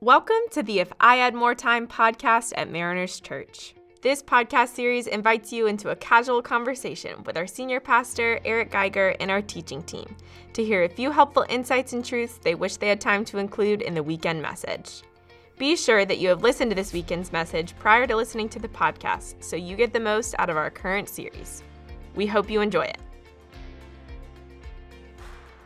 Welcome to the If I Had More Time podcast at Mariners Church. This podcast series invites you into a casual conversation with our senior pastor, Eric Geiger, and our teaching team to hear a few helpful insights and truths they wish they had time to include in the weekend message. Be sure that you have listened to this weekend's message prior to listening to the podcast so you get the most out of our current series. We hope you enjoy it.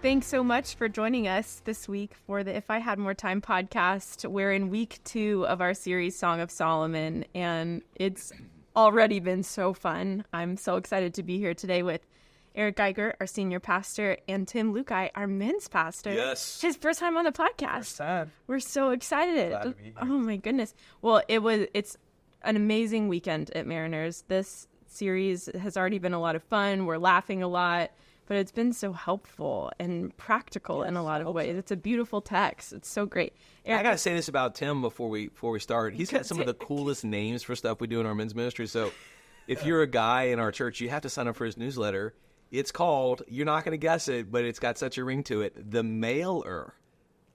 Thanks so much for joining us this week for the If I Had More Time podcast. We're in week 2 of our series, Song of Solomon, and it's already been so fun. I'm so excited to be here today with Eric Geiger, our senior pastor, and Tim Lukei, our men's pastor. Yes. His first time on the podcast. First time. We're so excited. Glad to be here. Oh my goodness. Well, it's an amazing weekend at Mariners. This series has already been a lot of fun. We're laughing a lot. But it's been so helpful and practical in a lot of ways. It's a beautiful text. It's so great. I got to say this about Tim before we start. He's got some of the coolest names for stuff we do in our men's ministry. So if you're a guy in our church, you have to sign up for his newsletter. It's called, you're not going to guess it, but it's got such a ring to it, The Mailer.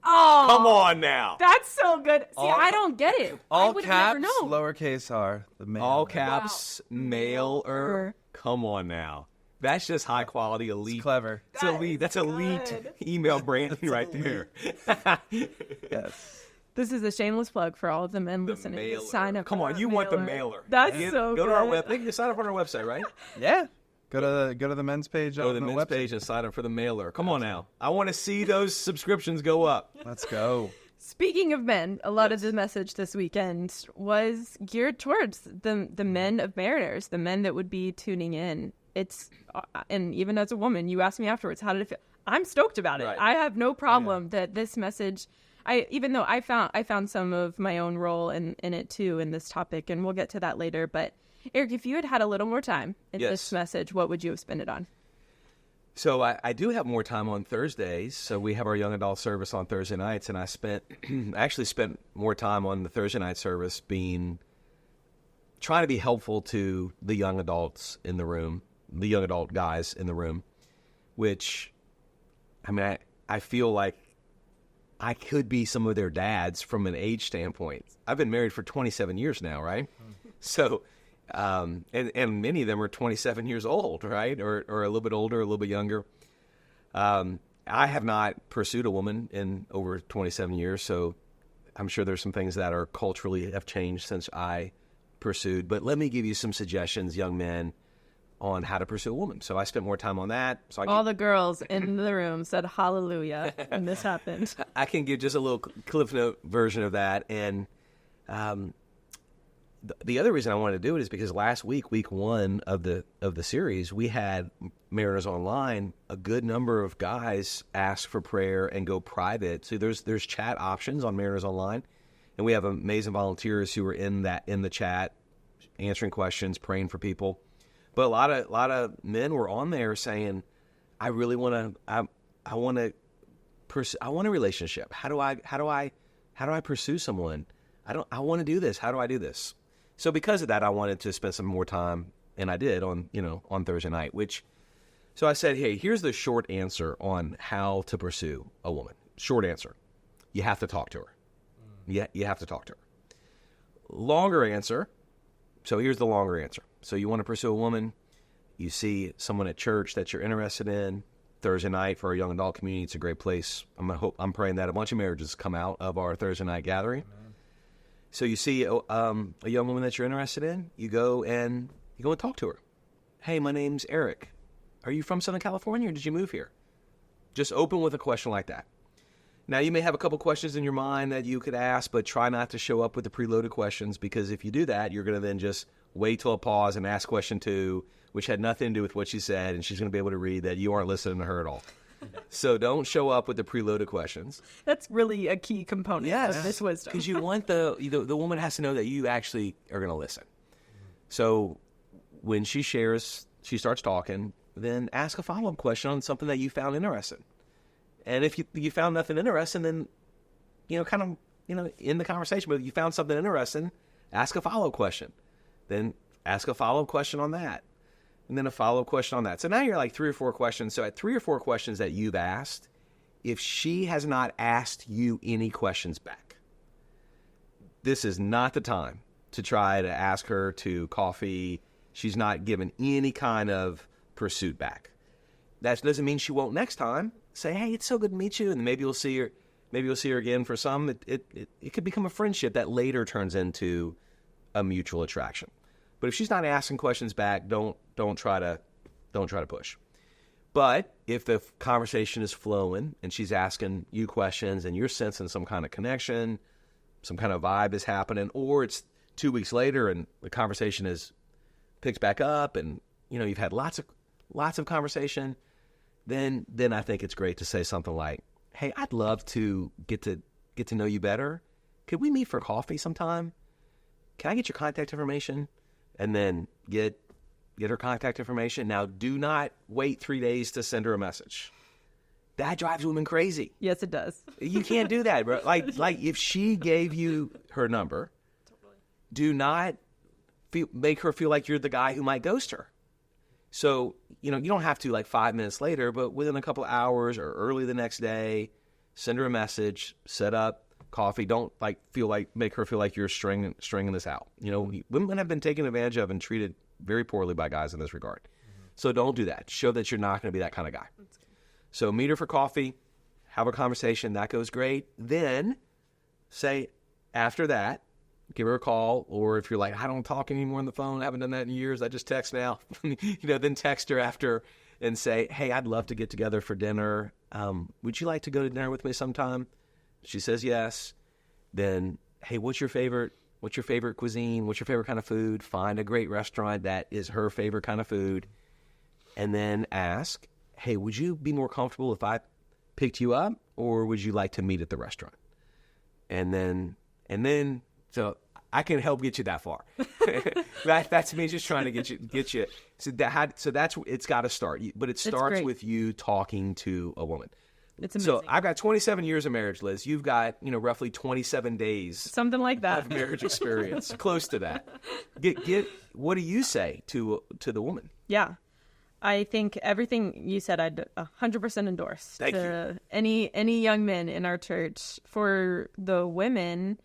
Oh, come on now. That's so good. See, I don't get it. All I would caps, never know. lowercase r. The mailer. All caps, Mailer. Come on now. That's just high quality, elite. It's clever. It's elite. That's elite email branding right there. Yes. This is a shameless plug for all of the men listening. Mailer. Sign up. Come for on, our you want the mailer. mailer. That's so Go to our good. web. They can sign up on our website, right? Yeah. Go to the men's page. Go to on the men's website. page and sign up for the mailer. Come on now. I want to see those subscriptions go up. Let's go. Speaking of men, a lot of the message this weekend was geared towards the men of Mariners, the men that would be tuning in. And even as a woman, you asked me afterwards, how did it feel? I'm stoked about it. Right. I have no problem that this message, even though I found some of my own role in it too in this topic, and we'll get to that later. But Eric, if you had a little more time in this message, what would you have spent it on? So I do have more time on Thursdays. So we have our young adult service on Thursday nights, and I actually spent more time on the Thursday night service trying to be helpful to the young adults in the room, the young adult guys in the room, which, I mean, I feel like I could be some of their dads from an age standpoint. I've been married for 27 years now, right? So, and many of them are 27 years old, right? Or a little bit older, a little bit younger. I have not pursued a woman in over 27 years, so I'm sure there's some things that are culturally have changed since I pursued. But let me give you some suggestions, young men, on how to pursue a woman. So I spent more time on that. So All the girls in the room said hallelujah when this happened. I can give just a little Cliff Note version of that. And the other reason I wanted to do it is because last week, week 1 of the series, we had Mariners Online. A good number of guys ask for prayer and go private. So there's chat options on Mariners Online, and we have amazing volunteers who are in the chat, answering questions, praying for people. But a lot of men were on there saying, I really want to, I want a relationship. How do I pursue someone? I want to do this. How do I do this? So because of that, I wanted to spend some more time, and I did on Thursday night, so I said, hey, here's the short answer on how to pursue a woman. Short answer. You have to talk to her. Yeah, you have to talk to her. Longer answer. So here's the longer answer. So you want to pursue a woman, you see someone at church that you're interested in. Thursday night for our young adult community, it's a great place. I'm praying that a bunch of marriages come out of our Thursday night gathering. Amen. So you see a young woman that you're interested in, you go and talk to her. Hey, my name's Eric. Are you from Southern California or did you move here? Just open with a question like that. Now, you may have a couple questions in your mind that you could ask, but try not to show up with the preloaded questions, because if you do that, you're going to then just wait till a pause and ask question 2, which had nothing to do with what she said, and she's going to be able to read that you aren't listening to her at all. So don't show up with the preloaded questions. That's really a key component of this wisdom. Because you want the woman has to know that you actually are going to listen. So when she starts talking, then ask a follow-up question on something that you found interesting. And if you found nothing interesting, then, in the conversation, but if you found something interesting, ask a follow-up question. Then ask a follow-up question on that. And then a follow-up question on that. So now you're like 3 or 4 questions. So at 3 or 4 questions that you've asked, if she has not asked you any questions back, this is not the time to try to ask her to coffee. She's not given any kind of pursuit back. That doesn't mean she won't next time. Say, hey, it's so good to meet you, and maybe you'll see her. Maybe you'll see her again for some. It could become a friendship that later turns into a mutual attraction. But if she's not asking questions back, don't try to push. But if the conversation is flowing and she's asking you questions and you're sensing some kind of connection, some kind of vibe is happening, or it's 2 weeks later and the conversation is picks back up and you've had lots of conversation, then I think it's great to say something like, hey, I'd love to get to know you better. Could we meet for coffee sometime? Can I get your contact information? And then get her contact information. Now, do not wait 3 days to send her a message. That drives women crazy. Yes, it does. You can't do that, bro. Like if she gave you her number, do not make her feel like you're the guy who might ghost her. So, you don't have to 5 minutes later, but within a couple of hours or early the next day, send her a message, set up coffee. Don't make her feel like you're stringing this out. Women have been taken advantage of and treated very poorly by guys in this regard. Mm-hmm. So don't do that. Show that you're not going to be that kind of guy. So meet her for coffee, have a conversation. That goes great. Then say after that, give her a call, or if you're like, I don't talk anymore on the phone, I haven't done that in years, I just text now, then text her after and say, hey, I'd love to get together for dinner. Would you like to go to dinner with me sometime? She says yes. Then, hey, what's your favorite cuisine? What's your favorite kind of food? Find a great restaurant that is her favorite kind of food. And then ask, hey, would you be more comfortable if I picked you up, or would you like to meet at the restaurant? And then, so I can help get you that far. That's me just trying to get you. So that's it's got to start. But it starts with you talking to a woman. It's amazing. So I've got 27 years of marriage, Liz. You've got roughly 27 days, something like that, of marriage experience, close to that. What do you say to the woman? Yeah, I think everything you said, I'd 100% endorse. Thank you. Any young men in our church. For the women,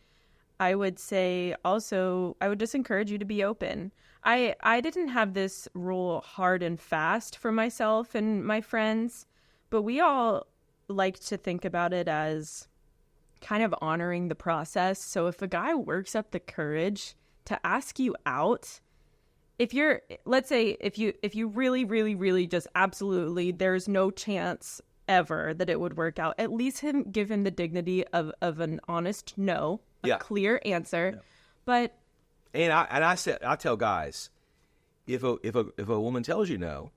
I would say also, I would just encourage you to be open. I didn't have this rule hard and fast for myself and my friends, but we all like to think about it as kind of honoring the process. So if a guy works up the courage to ask you out, let's say if you really, really, really just absolutely, there's no chance ever that it would work out, at least give him the dignity of an honest no, a clear answer. Yeah. But I tell guys, if a woman tells you no,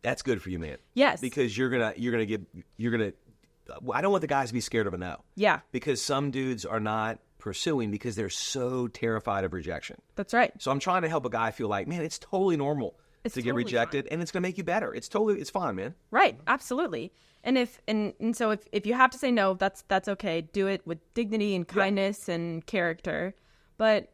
that's good for you, man. Yes. Because you're gonna I don't want the guys to be scared of a no. Yeah. Because some dudes are not pursuing because they're so terrified of rejection. That's right. So I'm trying to help a guy feel like, man, it's totally normal to get rejected, fine. And it's gonna make you better. It's fine, man. Right. Absolutely. And so if you have to say no, that's okay. Do it with dignity and kindness and character. But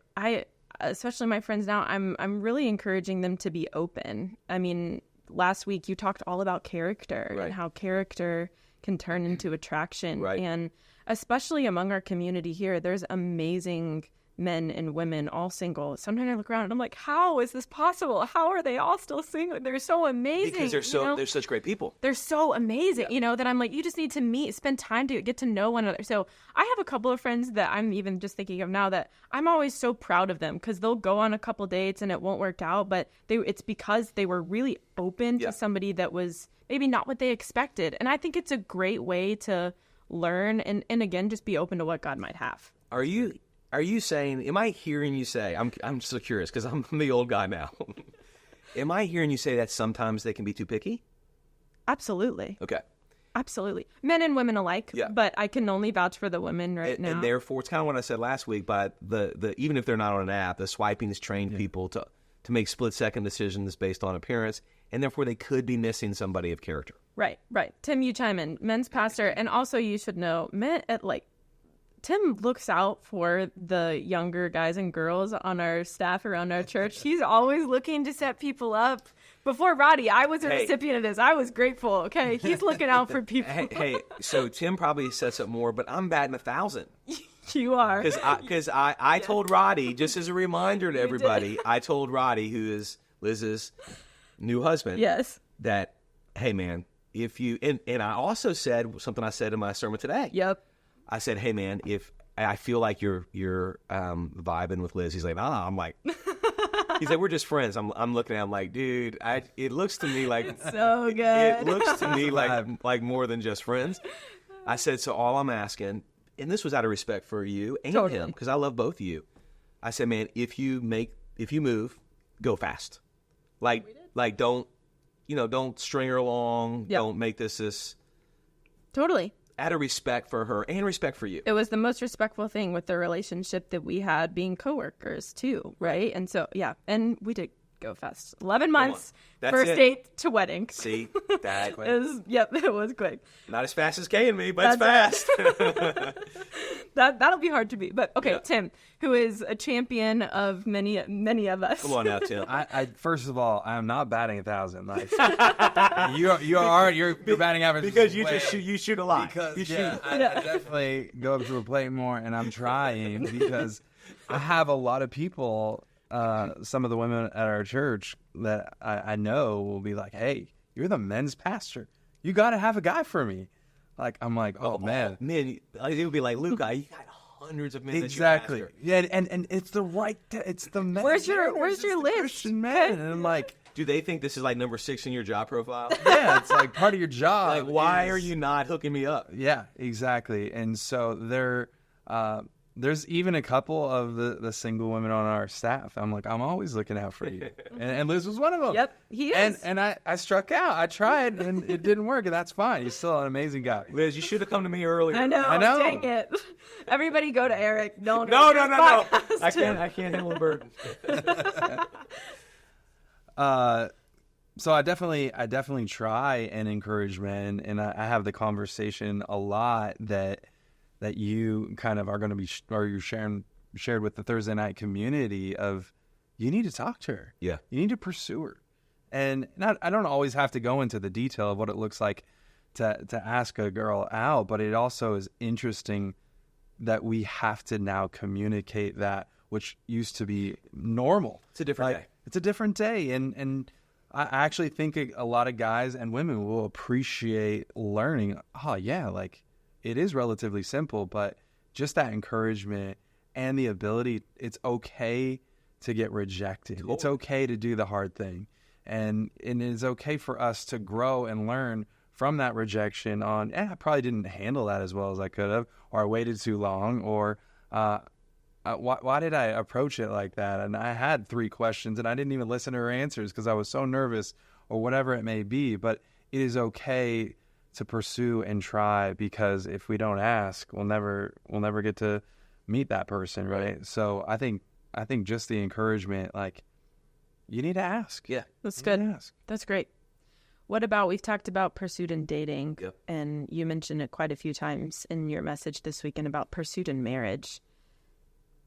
especially my friends now, I'm really encouraging them to be open. I mean, last week you talked all about character and how character can turn into attraction. Right. And especially among our community here, there's amazing men and women, all single. Sometimes I look around and I'm like, how is this possible? How are they all still single? They're so amazing. Because they're such great people. They're so amazing, that I'm like, you just need to spend time to get to know one another. So I have a couple of friends that I'm even just thinking of now that I'm always so proud of them, because they'll go on a couple dates and it won't work out, but it's because they were really open to somebody that was maybe not what they expected. And I think it's a great way to learn and again, just be open to what God might have. Are you saying, am I hearing you say, I'm so curious because I'm the old guy now. Am I hearing you say that sometimes they can be too picky? Absolutely. Okay. Absolutely. Men and women alike. Yeah. But I can only vouch for the women now. And therefore, it's kind of what I said last week, but the even if they're not on an app, the swiping has trained people to make split-second decisions based on appearance, and therefore they could be missing somebody of character. Right. Tim, you chime in. Men's pastor, and also you should know, Tim looks out for the younger guys and girls on our staff around our church. He's always looking to set people up. Before Roddy, I was a recipient of this. I was grateful, okay? He's looking out for people. Hey, so Tim probably sets up more, but I'm batting 1,000. You are. Because I told Roddy, just as a reminder to everybody, I told Roddy, who is Liz's new husband, Yes. that, hey, man, if you, and I also said something I said in my sermon today. Yep. I said, hey, man, if I feel like you're vibing with Liz. He's like, nah. I'm like, he's like, we're just friends. I'm looking at him like, dude, it looks to me like so good. It looks to me like more than just friends. I said, so all I'm asking, and this was out of respect for you and him, because I love both of you. I said, man, if you move, go fast. Like don't string her along. Yep. Don't make this. Totally. Out of respect for her and respect for you. It was the most respectful thing with the relationship that we had being coworkers too, right? And so, yeah, and we did go fast. 11 months, first date to wedding. See, that it was quick. Not as fast as Kay and me, but it's fast. That'll be hard to beat. But okay, yeah. Tim, who is a champion of many of us. Come on now, Tim. I first of all, I am not batting 1,000. Like you're batting average because you shoot a lot. Because I definitely go up to a plate more, and I'm trying because I have a lot of people. Some of the women at our church that I know will be like, "Hey, you're the men's pastor. You got to have a guy for me." Like I'm like, "Oh man, it would be like, Lukei, you got hundreds of men." Exactly. Yeah, and it's the right. It's the men. Where's your list? Christian men, and I'm like, do they think this is like number 6 in your job profile? Yeah, it's like part of your job. Like, why are you not hooking me up? Yeah, exactly. And so there's even a couple of the single women on our staff. I'm like, I'm always looking out for you. And Liz was one of them. Yep, he is. And I struck out. I tried, and it didn't work, and that's fine. He's still an amazing guy. Liz, you should have come to me earlier. I know. Dang it. Everybody go to Eric. No. I can't handle a burden. So I definitely try and encourage men, and I have the conversation a lot that you kind of are going to be, or you're shared with the Thursday night community of, you need to talk to her. Yeah. You need to pursue her. And I don't always have to go into the detail of what it looks like to ask a girl out, but it also is interesting that we have to now communicate that, which used to be normal. It's a different day. It's a different day. And I actually think a lot of guys and women will appreciate learning, it is relatively simple, but just that encouragement and the ability, it's okay to get rejected. Cool. It's okay to do the hard thing. And it is okay for us to grow and learn from that rejection on, I probably didn't handle that as well as I could have, or I waited too long, or why did I approach it like that? And I had 3 questions, and I didn't even listen to her answers because I was so nervous, or whatever it may be. But it is okay to pursue and try, because if we don't ask, we'll never get to meet that person, right? So I think just the encouragement, like, you need to ask. Yeah, that's good. That's great. What about, we've talked about pursuit and dating, yep. And you mentioned it quite a few times in your message this weekend about pursuit and marriage.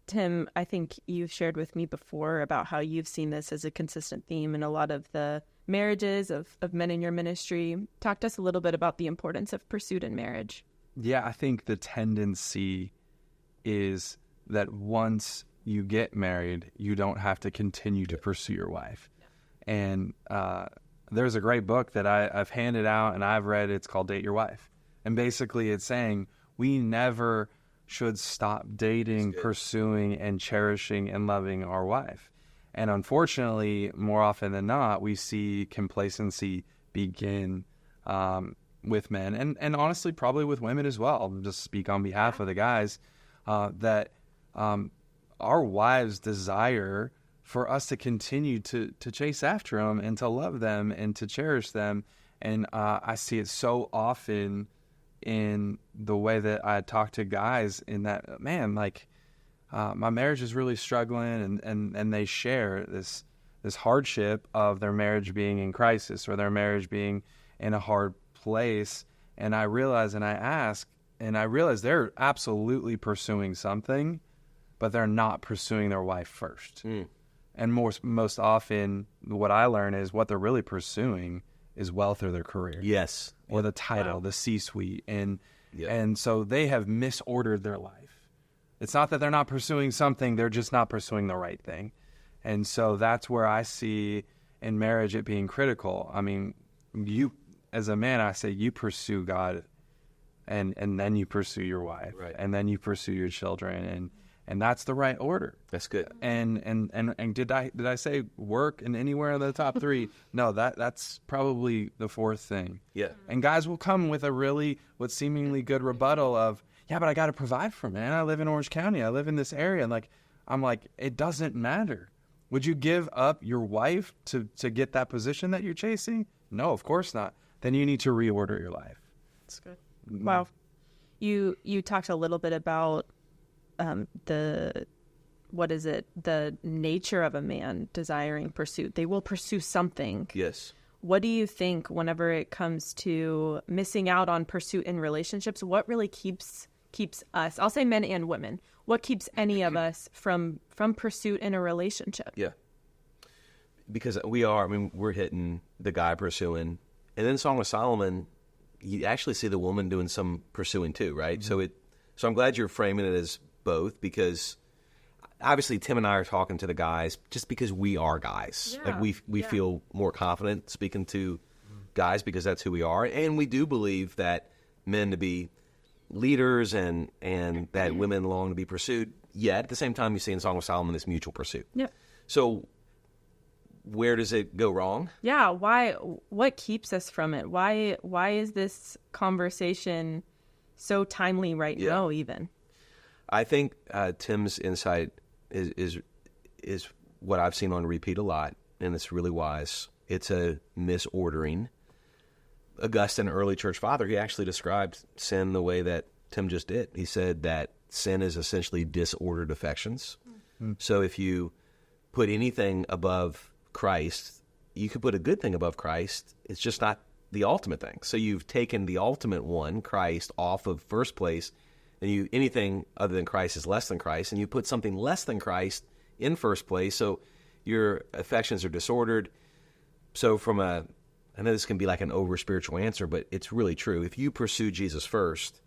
Tim, I think you've shared with me before about how you've seen this as a consistent theme in a lot of the marriages of men in your ministry. Talk to us a little bit about the importance of pursuit in marriage. Yeah, I think the tendency is that once you get married, you don't have to continue to pursue your wife. No. And there's a great book that I've handed out and I've read. It's called Date Your Wife. And basically it's saying we never should stop dating, pursuing, and cherishing and loving our wife. And unfortunately, more often than not, we see complacency begin with men, and honestly, probably with women as well. I'll just speak on behalf of the guys, that our wives desire for us to continue to chase after them and to love them and to cherish them. And I see it so often in the way that I talk to guys in that, man, like, my marriage is really struggling, and they share this hardship of their marriage being in crisis or their marriage being in a hard place. And I realize, and I ask, and I realize they're absolutely pursuing something, but they're not pursuing their wife first. And most often what I learn is what they're really pursuing is wealth or their career. Yes. Or the title, the C-suite. And so they have misordered their life. It's not that they're not pursuing something, they're just not pursuing the right thing. And so that's where I see in marriage it being critical. I mean, you, as a man, I say you pursue God, and then you pursue your wife, right, and then you pursue your children, and that's the right order. That's good. And did I say work in anywhere in the top three? No, that's probably the fourth thing. Yeah. And guys will come with what seemingly good rebuttal of, yeah, but I got to provide for, man. I live in Orange County. I live in this area. And I'm like, it doesn't matter. Would you give up your wife to get that position that you're chasing? No, of course not. Then you need to reorder your life. That's good. Wow. You talked a little bit about the nature of a man desiring pursuit. They will pursue something. Yes. What do you think whenever it comes to missing out on pursuit in relationships? What really keeps us, I'll say men and women, what keeps any of us from pursuit in a relationship? Yeah. Because we're hitting the guy pursuing. And then Song of Solomon, you actually see the woman doing some pursuing too, right? Mm-hmm. So I'm glad you're framing it as both, because obviously Tim and I are talking to the guys just because we are guys. Yeah. Like we feel more confident speaking to guys because that's who we are. And we do believe that men to be leaders and that women long to be pursued. Yet at the same time, you see in Song of Solomon this mutual pursuit. Yep. So where does it go wrong? Yeah. What keeps us from it? Why is this conversation so timely right now even? I think Tim's insight is what I've seen on repeat a lot, and it's really wise. It's a misordering. Augustine, early church father, he actually described sin the way that Tim just did. He said that sin is essentially disordered affections. Mm-hmm. So if you put anything above Christ, you could put a good thing above Christ. It's just not the ultimate thing. So you've taken the ultimate one, Christ, off of first place, and anything other than Christ is less than Christ, and you put something less than Christ in first place. So your affections are disordered. So I know this can be like an over-spiritual answer, but it's really true. If you pursue Jesus first,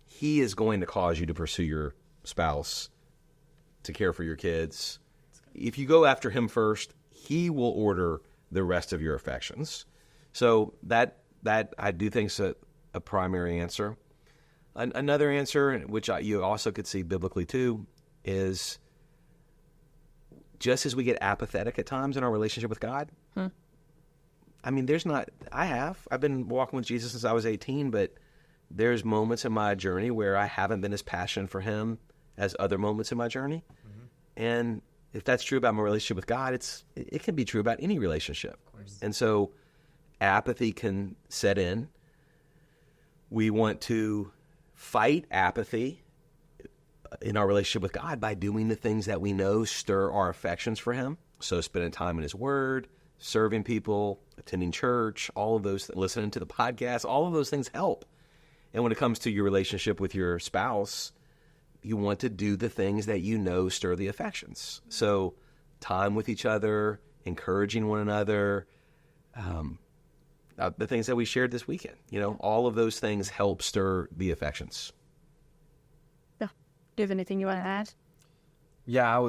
he is going to cause you to pursue your spouse, to care for your kids. If you go after him first, he will order the rest of your affections. So that I do think is a primary answer. Another answer, which you also could see biblically too, is just as we get apathetic at times in our relationship with God, I mean, I've been walking with Jesus since I was 18, but there's moments in my journey where I haven't been as passionate for him as other moments in my journey. Mm-hmm. And if that's true about my relationship with God, it can be true about any relationship. Of course. And so apathy can set in. We want to fight apathy in our relationship with God by doing the things that we know stir our affections for him. So spending time in his word, serving people, attending church, all of those, listening to the podcast, all of those things help. And when it comes to your relationship with your spouse, you want to do the things that you know stir the affections. So time with each other, encouraging one another, the things that we shared this weekend, all of those things help stir the affections. Yeah. Do you have anything you want to add? Yeah,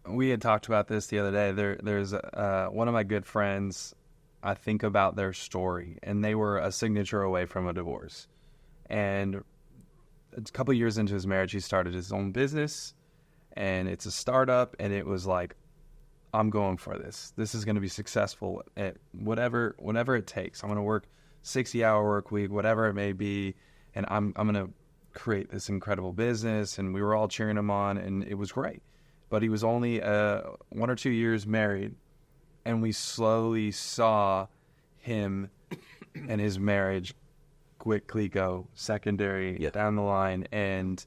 we had talked about this the other day. There's one of my good friends, I think about their story, and they were a signature away from a divorce. And a couple of years into his marriage, he started his own business, and it's a startup, and it was like, I'm going for this. This is going to be successful at whatever it takes. I'm going to work 60-hour work week, whatever it may be, and I'm going to create this incredible business. And we were all cheering him on, and it was great. But he was only 1 or 2 years married, and we slowly saw him and his marriage quickly go secondary down the line, and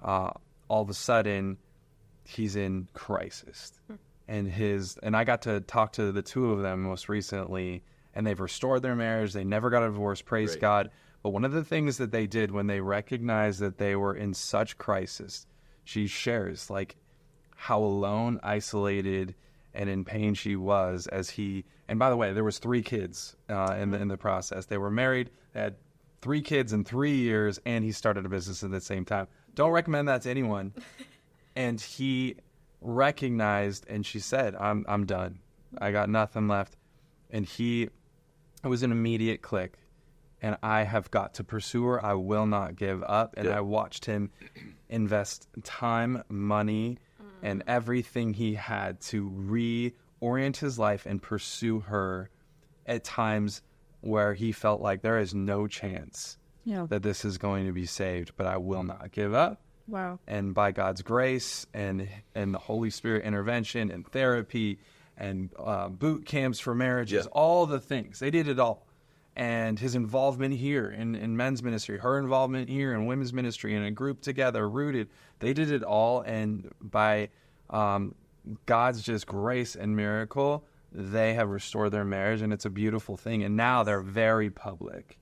all of a sudden he's in crisis. And I got to talk to the two of them most recently, and they've restored their marriage. They never got a divorce, praise God. But one of the things that they did when they recognized that they were in such crisis, she shares how alone, isolated, and in pain she was and by the way, there was 3 kids in the process. They were married, they had 3 kids in 3 years, and he started a business at the same time. don't recommend that to anyone. And he recognized, and she said, I'm done. I got nothing left. And it was an immediate click. And I have got to pursue her. I will not give up. And I watched him invest time, money, and everything he had to reorient his life and pursue her at times where he felt like there is no chance that this is going to be saved, but I will not give up. Wow. And by God's grace and the Holy Spirit intervention and therapy and boot camps for marriages, all the things, they did it all. And his involvement here in men's ministry, her involvement here in women's ministry, in a group together, rooted, they did it all. And by God's just grace and miracle, they have restored their marriage, and it's a beautiful thing. And now they're very public.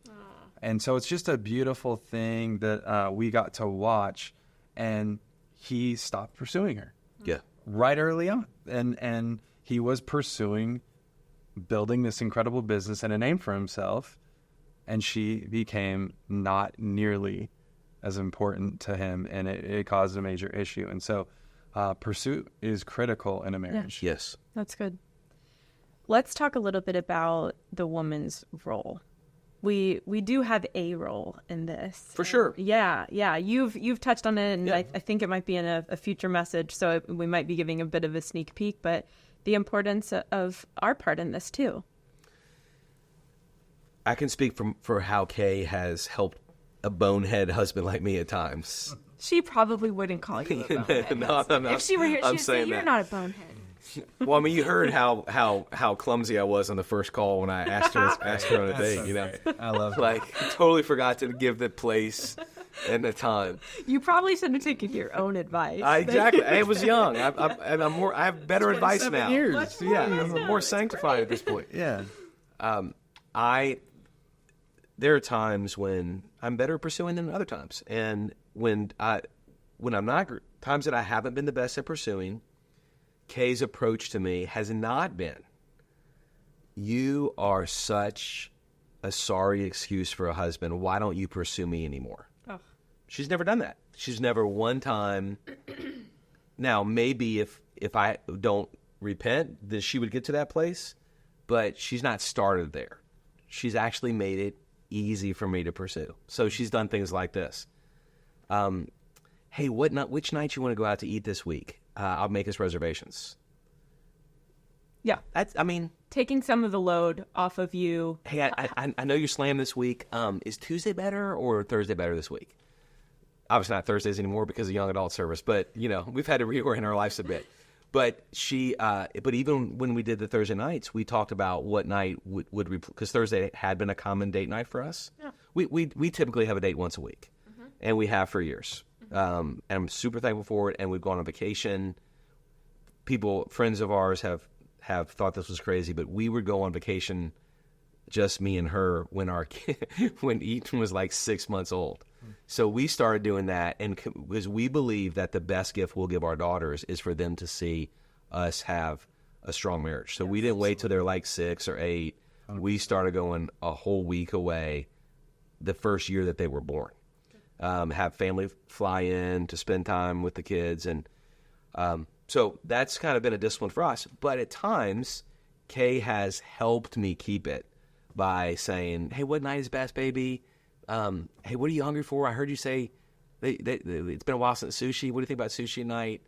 And so it's just a beautiful thing that we got to watch. And he stopped pursuing her. Yeah. Right early on. And he was pursuing building this incredible business and a name for himself. And she became not nearly as important to him, and it caused a major issue. And so pursuit is critical in a marriage. Yeah. Yes. That's good. Let's talk a little bit about the woman's role. We do have a role in this. For sure. Yeah. You've touched on it, and I think it might be in a future message, so we might be giving a bit of a sneak peek, but the importance of our part in this too. I can speak for how Kay has helped a bonehead husband like me at times. She probably wouldn't call you a bonehead. No, I'm not. If she were here, I'm she'd say, you're that. not a bonehead. Well, I mean, you heard how clumsy I was on the first call when I asked her on a date. You know, I love that. like totally forgot to give the place and the time. You probably should have taken your own advice. Exactly. I was young. I have better advice now. years. Yeah, I'm more sanctified at this point. Yeah. There are times when I'm better at pursuing than other times, and when I'm not, times that I haven't been the best at pursuing, Kay's approach to me has not been, "You are such a sorry excuse for a husband. Why don't you pursue me anymore?" Oh. She's never done that. She's never one time. Now, maybe if I don't repent, then she would get to that place, but she's not started there. She's actually made it easy for me to pursue. So she's done things like this. Hey, which night you want to go out to eat this week? I'll make us reservations. Yeah. Taking some of the load off of you. Hey, I know you're slammed this week. Is Tuesday better or Thursday better this week? Obviously not Thursdays anymore because of young adult service, but we've had to reorient our lives a bit. But but even when we did the Thursday nights, we talked about what night would because Thursday had been a common date night for us. Yeah. We typically have a date once a week, and we have for years. And I'm super thankful for it. And we've gone on vacation. Friends of ours have thought this was crazy, but we would go on vacation, just me and her, when Ethan was like 6 months old. So we started doing that, and because we believe that the best gift we'll give our daughters is for them to see us have a strong marriage. So we didn't wait till they're like 6 or 8. We started going a whole week away the first year that they were born. Have family fly in to spend time with the kids. And so that's kind of been a discipline for us. But at times, Kay has helped me keep it by saying, "Hey, what night is best, baby? Hey, what are you hungry for? I heard you say it's been a while since sushi. What do you think about sushi night?"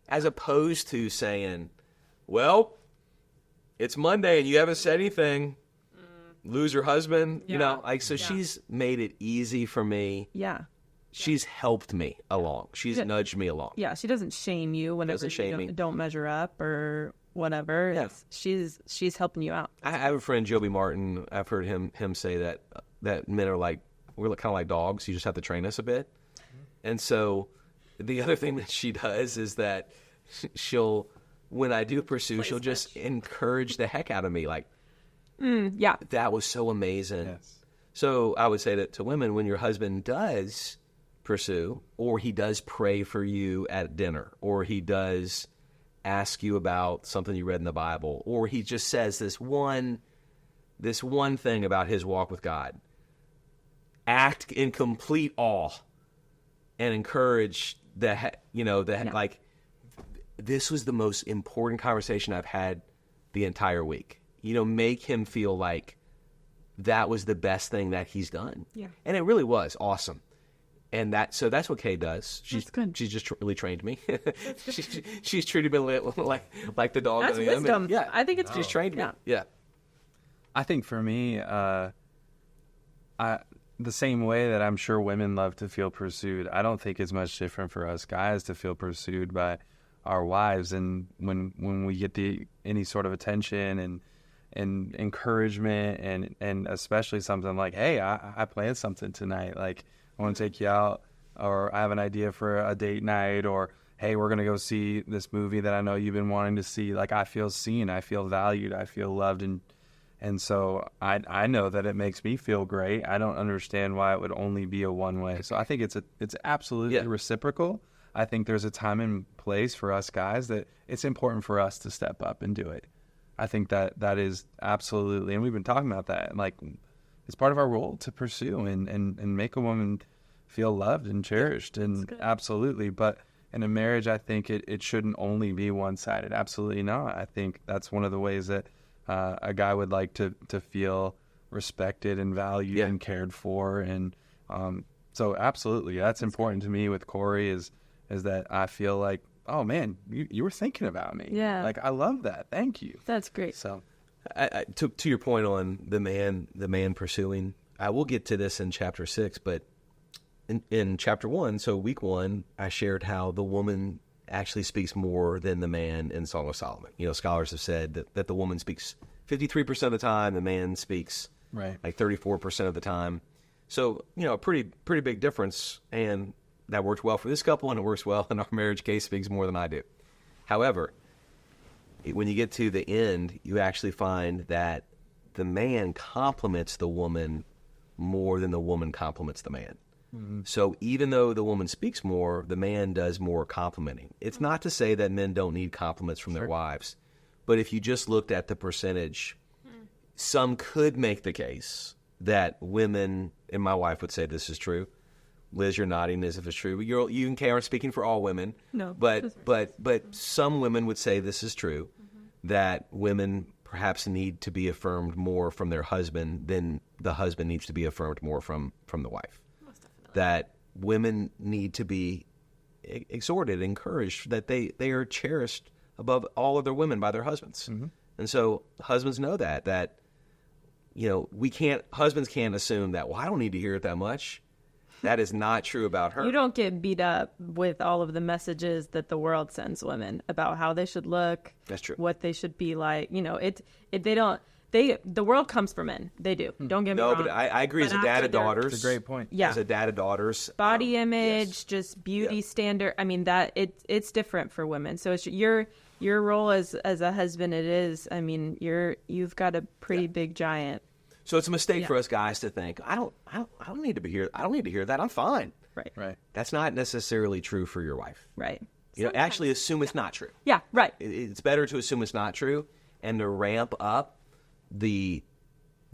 As opposed to saying, "Well, it's Monday and you haven't said anything. Lose your husband." She's made it easy for me. Yeah. She's helped me along. She's nudged me along. Yeah, she doesn't shame you whenever you don't measure up or whatever. Yeah. She's helping you out. I have a friend, Joby Martin. I've heard him say that men are we're kind of like dogs. You just have to train us a bit. And so the other thing that she does is that when I do pursue, she'll just encourage the heck out of me. Yeah. That was so amazing. Yes. So I would say that to women, when your husband does pursue, or he does pray for you at dinner, or he does ask you about something you read in the Bible, or he just says this one thing about his walk with God, act in complete awe and encourage like, this was the most important conversation I've had the entire week. Make him feel like that was the best thing that he's done. Yeah. And it really was awesome. And that's what Kay does. She's good. She's just really trained me. she's treated me like the dog. That's on the wisdom. Yeah, I think it's she's trained me. Yeah. I think for me, the same way that I'm sure women love to feel pursued, I don't think it's much different for us guys to feel pursued by our wives. And when we get any sort of attention and encouragement and especially something like, hey, I planned something tonight, like I want to take you out, or I have an idea for a date night, or hey, we're going to go see this movie that I know you've been wanting to see. Like, I feel seen, I feel valued, I feel loved, and so I know that it makes me feel great. I don't understand why it would only be a one way. So I think it's absolutely reciprocal. I think there's a time and place for us guys that it's important for us to step up and do it. I think that is absolutely, and we've been talking about that, like it's part of our role to pursue and make a woman feel loved and cherished, and absolutely. But in a marriage, I think it shouldn't only be one-sided. Absolutely not. I think that's one of the ways that a guy would like to feel respected and valued and cared for. And so absolutely, that's important to me with Corey is that I feel like, oh man, you were thinking about me. Yeah. Like, I love that. Thank you. That's great. So to your point on the man pursuing, I will get to this in chapter 6, but in chapter 1, so week 1, I shared how the woman actually speaks more than the man in Song of Solomon. Scholars have said that the woman speaks 53% of the time, the man speaks like 34% of the time. So, a pretty big difference, and that worked well for this couple, and it works well in our marriage. Case speaks more than I do. However, when you get to the end, you actually find that the man compliments the woman more than the woman compliments the man. Mm-hmm. So even though the woman speaks more, the man does more complimenting. It's not to say that men don't need compliments from their wives, but if you just looked at the percentage, some could make the case that women, and my wife would say this is true. Liz, you're nodding as if it's true. You and Kay aren't speaking for all women. No. But some women would say this is true, that women perhaps need to be affirmed more from their husband than the husband needs to be affirmed more from the wife. Most definitely. That women need to be exhorted, encouraged, that they are cherished above all other women by their husbands. Mm-hmm. And so husbands know that husbands can't assume that, well, I don't need to hear it that much. That is not true about her. You don't get beat up with all of the messages that the world sends women about how they should look. That's true. What they should be like. The world comes for men. They do. Don't get me wrong. No, but I agree. As a dad of daughters. That's a great point. Yeah. As a dad of daughters. Body image, just beauty standard. I mean, that it's different for women. So it's your role as a husband. It is. I mean, you've got a pretty big giant. So it's a mistake for us guys to think, I don't need to be here. I don't need to hear that. I'm fine. Right. That's not necessarily true for your wife. Right. Actually assume it's not true. Yeah, right. It's better to assume it's not true and to ramp up the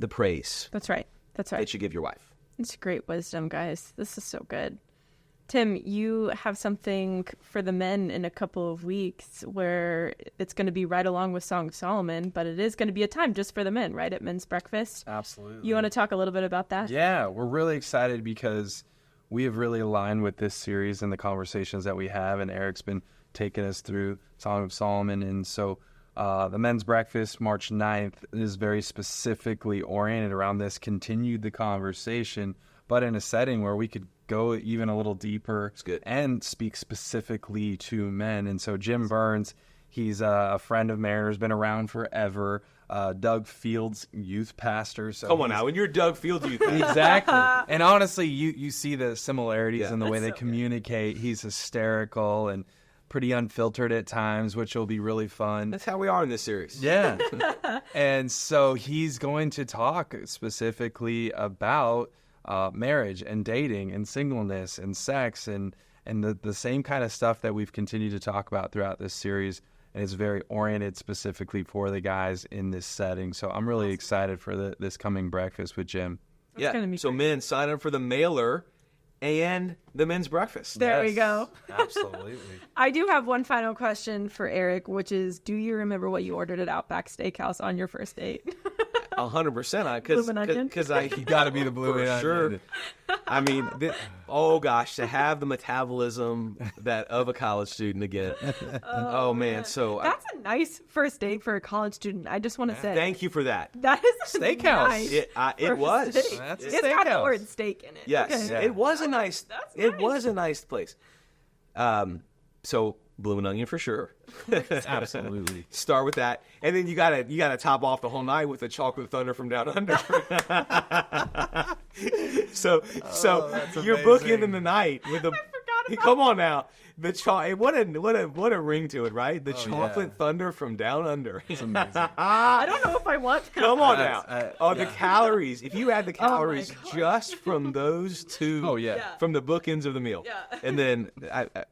praise. That's right. That you give your wife. It's great wisdom, guys. This is so good. Tim, you have something for the men in a couple of weeks where it's going to be right along with Song of Solomon, but it is going to be a time just for the men, right, at men's breakfast? Absolutely. You want to talk a little bit about that? Yeah, we're really excited because we have really aligned with this series and the conversations that we have, and Eric's been taking us through Song of Solomon. And so the men's breakfast, March 9th, is very specifically oriented around this, continued the conversation, but in a setting where we could go even a little deeper and speak specifically to men. And so Jim Burns, he's a friend of Mariner's, been around forever. Doug Fields, youth pastor. So come on now, when you're Doug Fields, youth pastor. Exactly. And honestly, you see the similarities in the way they communicate. Good. He's hysterical and pretty unfiltered at times, which will be really fun. That's how we are in this series. Yeah. And so he's going to talk specifically about marriage and dating and singleness and sex and the same kind of stuff that we've continued to talk about throughout this series, and it's very oriented specifically for the guys in this setting. So I'm really excited for this coming breakfast with Jim. So men, sign up for the mailer and the men's breakfast. There we go. Absolutely. I do have one final question for Eric, which is, do you remember what you ordered at Outback Steakhouse on your first date? 100%. Because I You got to be the blue for man. sure. I mean, oh gosh, to have the metabolism that of a college student again. Oh man, so That's a nice first date for a college student. I just want to say. thank you for that. That is a Steakhouse. nice It first was. date. That's a It's got the steakhouse. word steak in it. Yes, Okay. it was a nice. That's It nice. was a nice place. So blue and onion for sure. Absolutely. Start with that, and then you gotta top off the whole night with the chocolate thunder from down under. so you're amazing. bookending the night with the. about Come on now, what a ring to it, right? The chocolate yeah. thunder from down under. It's amazing. I don't know if I want that. Come on That's- now. The calories. If you add the calories God. just from those two. Oh, yeah. Yeah. From the bookends of the meal. Yeah. And then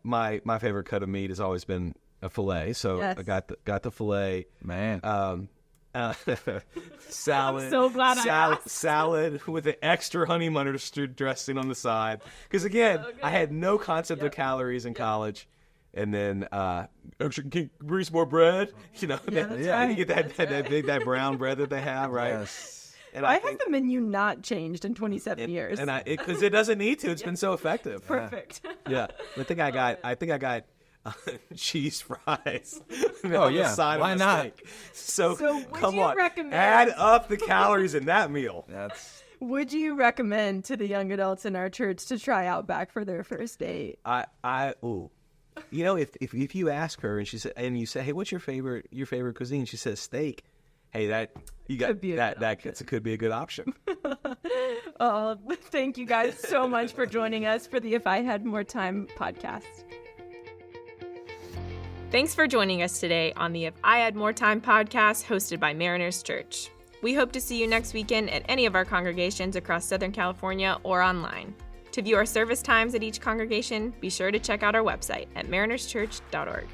my favorite cut of meat has always been a fillet. So Yes. I got the fillet. Man. Salad. I'm so glad I asked. Salad with an extra honey mustard dressing on the side. Because again, I had no concept of calories in college. And then extra, can you bring some more bread? You know, that's right. you get that brown bread that they have, right? Yes. And I have the menu not changed in 27 years. and because it doesn't need to. It's been so effective. Perfect. Yeah, I think I got cheese fries. Oh, on the yeah. side Why of the not? steak. So would come you on, recommend- add up the calories in that meal. That's Would you recommend to the young adults in our church to try Outback for their first date? Ooh. You know, if you ask her and you say, hey, what's your favorite cuisine? She says steak. Hey, Could be a good that could be a good option. Oh, thank you guys so much for joining us for the If I Had More Time podcast. Thanks for joining us today on the If I Had More Time podcast hosted by Mariners Church. We hope to see you next weekend at any of our congregations across Southern California or online. To view our service times at each congregation, be sure to check out our website at marinerschurch.org.